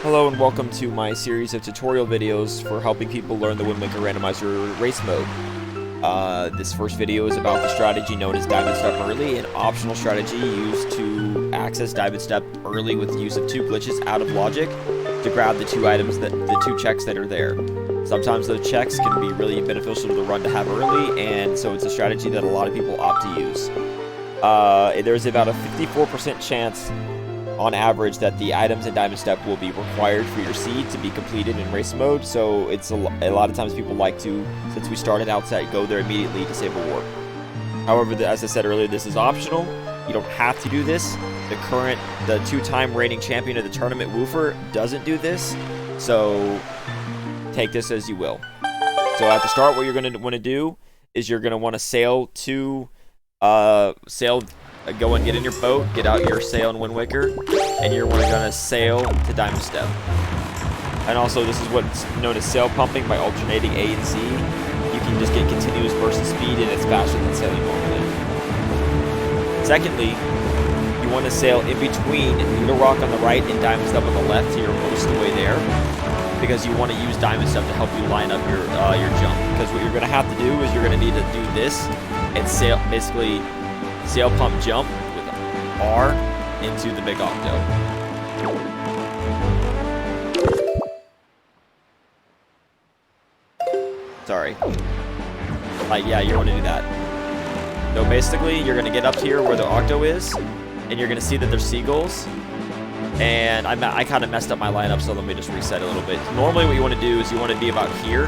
Hello and welcome to my series of tutorial videos for helping people learn the Wind Waker Randomizer race mode. This first video is about the strategy known as Diamond Step Early, an optional strategy used to access Diamond Step Early with the use of two glitches out of logic to grab the two items, the two checks that are there. Sometimes those checks can be really beneficial to the run to have early, and so it's a strategy that a lot of people opt to use. There's about a 54% chance on average that the items in Diamond Step will be required for your seed to be completed in race mode, so it's a lot of times people like to, since we started outside, go there immediately to save a warp. However, as I said earlier, this is optional. You don't have to do this. The two-time reigning champion of the tournament, Woofer, doesn't do this, so take this as you will. So at the start, what you're going to want to do is you're going to want to sail to go and get in your boat, get out your sail in Wind Waker, and you're going to sail to Diamond Step. And also, this is what's known as sail pumping by alternating A and Z. You can just get continuous burst of speed, and it's faster than sailing normally. Secondly, you want to sail in between Needle Rock on the right and Diamond Step on the left, so you're most of the way there, because you want to use Diamond Step to help you line up your jump. Because what you're going to have to do is you're going to need to do this and sail, basically sail pump jump with R into the big octo. Sorry. Yeah, you want to do that. So basically, you're going to get up here where the octo is, and you're going to see that there's seagulls. And I kind of messed up my lineup, so let me just reset a little bit. Normally what you want to do is you want to be about here,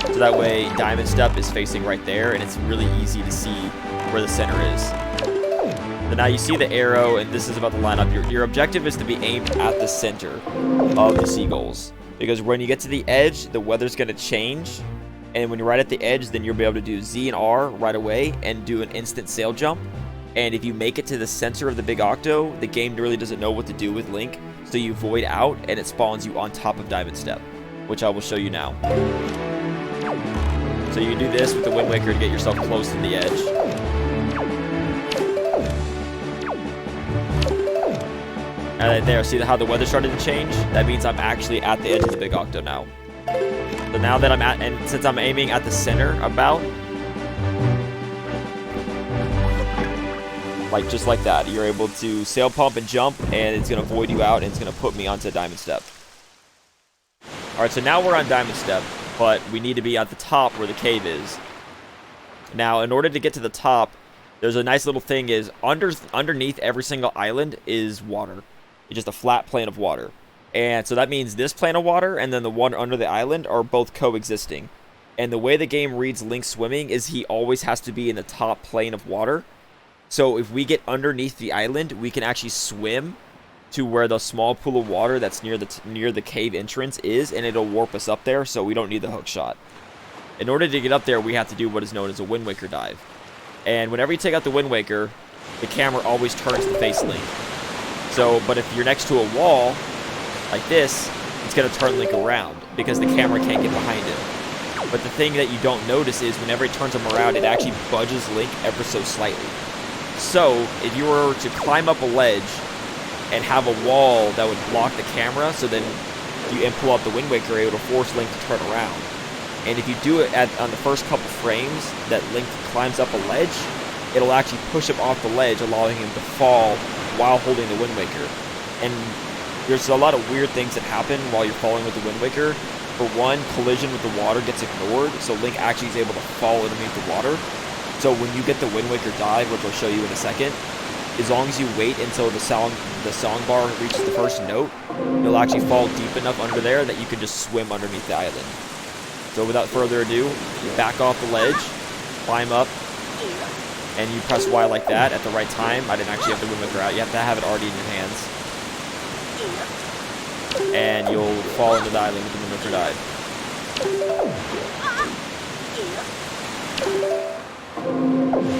so that way Diamond Step is facing right there, and it's really easy to see where the center is. So now you see the arrow, and this is about the lineup. Your objective is to be aimed at the center of the seagulls, because when you get to the edge, the weather's going to change, and when you're right at the edge, then you'll be able to do Z and R right away and do an instant sail jump. And if you make it to the center of the big octo, the game really doesn't know what to do with Link, so you void out, and it spawns you on top of Diamond Step, which I will show you now. So you can do this with the Wind Waker to get yourself close to the edge. And there, see how the weather started to change? That means I'm actually at the edge of the big octo now. So now that I'm at, and since I'm aiming at the center about, like just like that, you're able to sail pump and jump, and it's going to void you out, and it's going to put me onto Diamond Step. Alright, so now we're on Diamond Step, but we need to be at the top where the cave is. Now, in order to get to the top, there's a nice little thing is, underneath every single island is water. It's just a flat plane of water. And so that means this plane of water and then the one under the island are both coexisting. And the way the game reads Link swimming is he always has to be in the top plane of water. So if we get underneath the island, we can actually swim to where the small pool of water that's near the cave entrance is, and it'll warp us up there, so we don't need the hook shot. In order to get up there, we have to do what is known as a Wind Waker dive. And whenever you take out the Wind Waker, the camera always turns to face Link. So, but if you're next to a wall, like this, it's going to turn Link around, because the camera can't get behind him. But the thing that you don't notice is whenever it turns him around, it actually budges Link ever so slightly. So, if you were to climb up a ledge and have a wall that would block the camera, so then you pull out the Wind Waker, you're able to force Link to turn around. And if you do it on the first couple frames that Link climbs up a ledge, it'll actually push him off the ledge, allowing him to fall while holding the Wind Waker. And there's a lot of weird things that happen while you're falling with the Wind Waker. For one, collision with the water gets ignored, so Link actually is able to fall underneath the water. So when you get the Wind Waker dive, which I'll show you in a second, as long as you wait until the song bar reaches the first note, you'll actually fall deep enough under there that you can just swim underneath the island. So without further ado, you back off the ledge, climb up, and you press Y like that at the right time. I didn't actually have the Wind Waker out. You have to have it already in your hands. And you'll fall into the island with the Wind Waker dive.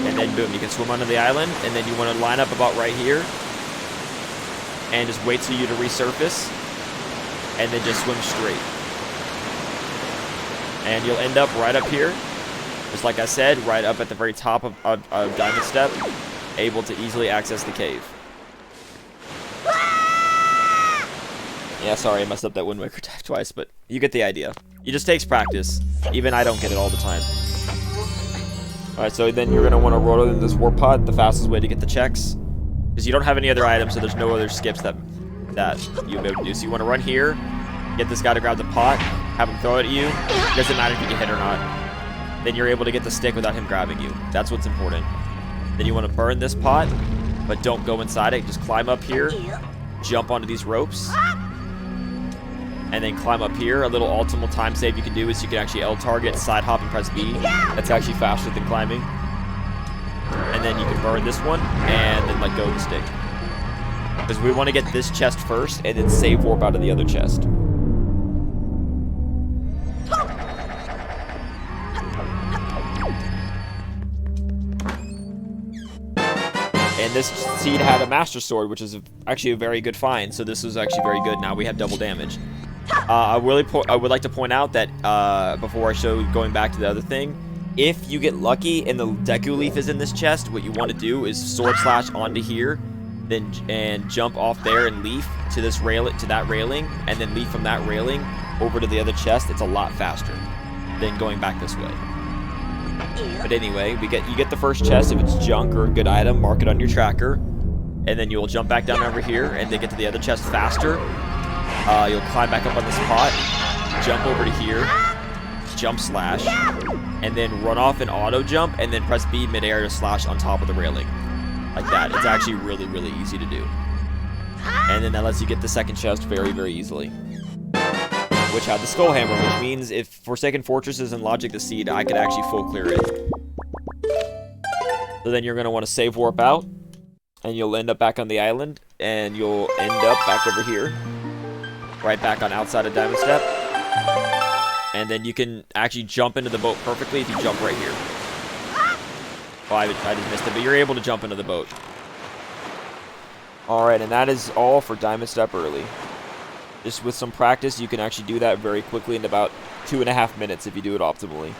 And then boom, you can swim onto the island, and then you want to line up about right here, and just wait till you to resurface, and then just swim straight. And you'll end up right up here, just like I said, right up at the very top of Diamond Step, able to easily access the cave. Yeah, sorry, I messed up that Wind Waker dive twice, but you get the idea. It just takes practice. Even I don't get it all the time. Alright, so then you're going to want to roll in this warp pod, the fastest way to get the checks. Because you don't have any other items, so there's no other skips that you'll be able to do. So you want to run here, get this guy to grab the pot, have him throw it at you. It doesn't matter if you get hit or not. Then you're able to get the stick without him grabbing you. That's what's important. Then you want to burn this pot, but don't go inside it. Just climb up here, jump onto these ropes, and then climb up here. A little ultimate time save you can do is you can actually L target, side hop, and press B. That's actually faster than climbing. And then you can burn this one, and then let go of the stick. Because we want to get this chest first, and then save warp out of the other chest. And this seed had a Master Sword, which is actually a very good find, so this was actually very good. Now we have double damage. I would like to point out that before I show going back to the other thing, if you get lucky and the Deku Leaf is in this chest, what you want to do is sword slash onto here, and jump off there and leaf to this that railing, and then leaf from that railing over to the other chest. It's a lot faster than going back this way. But anyway, you get the first chest. If it's junk or a good item, mark it on your tracker, and then you'll jump back down over here and then get to the other chest faster. You'll climb back up on this pot, jump over to here, jump slash, and then run off and auto jump, and then press B midair to slash on top of the railing. Like that. It's actually really, really easy to do. And then that lets you get the second chest very, very easily. Which had the Skull Hammer, which means if Forsaken Fortresses and Logic the Seed, I could actually full clear it. So then you're going to want to save warp out, and you'll end up back on the island, and you'll end up back over here. Right back on outside of Diamond Step. And then you can actually jump into the boat perfectly if you jump right here. Oh, I just missed it, but you're able to jump into the boat. Alright, and that is all for Diamond Step Early. Just with some practice, you can actually do that very quickly in about 2.5 minutes if you do it optimally.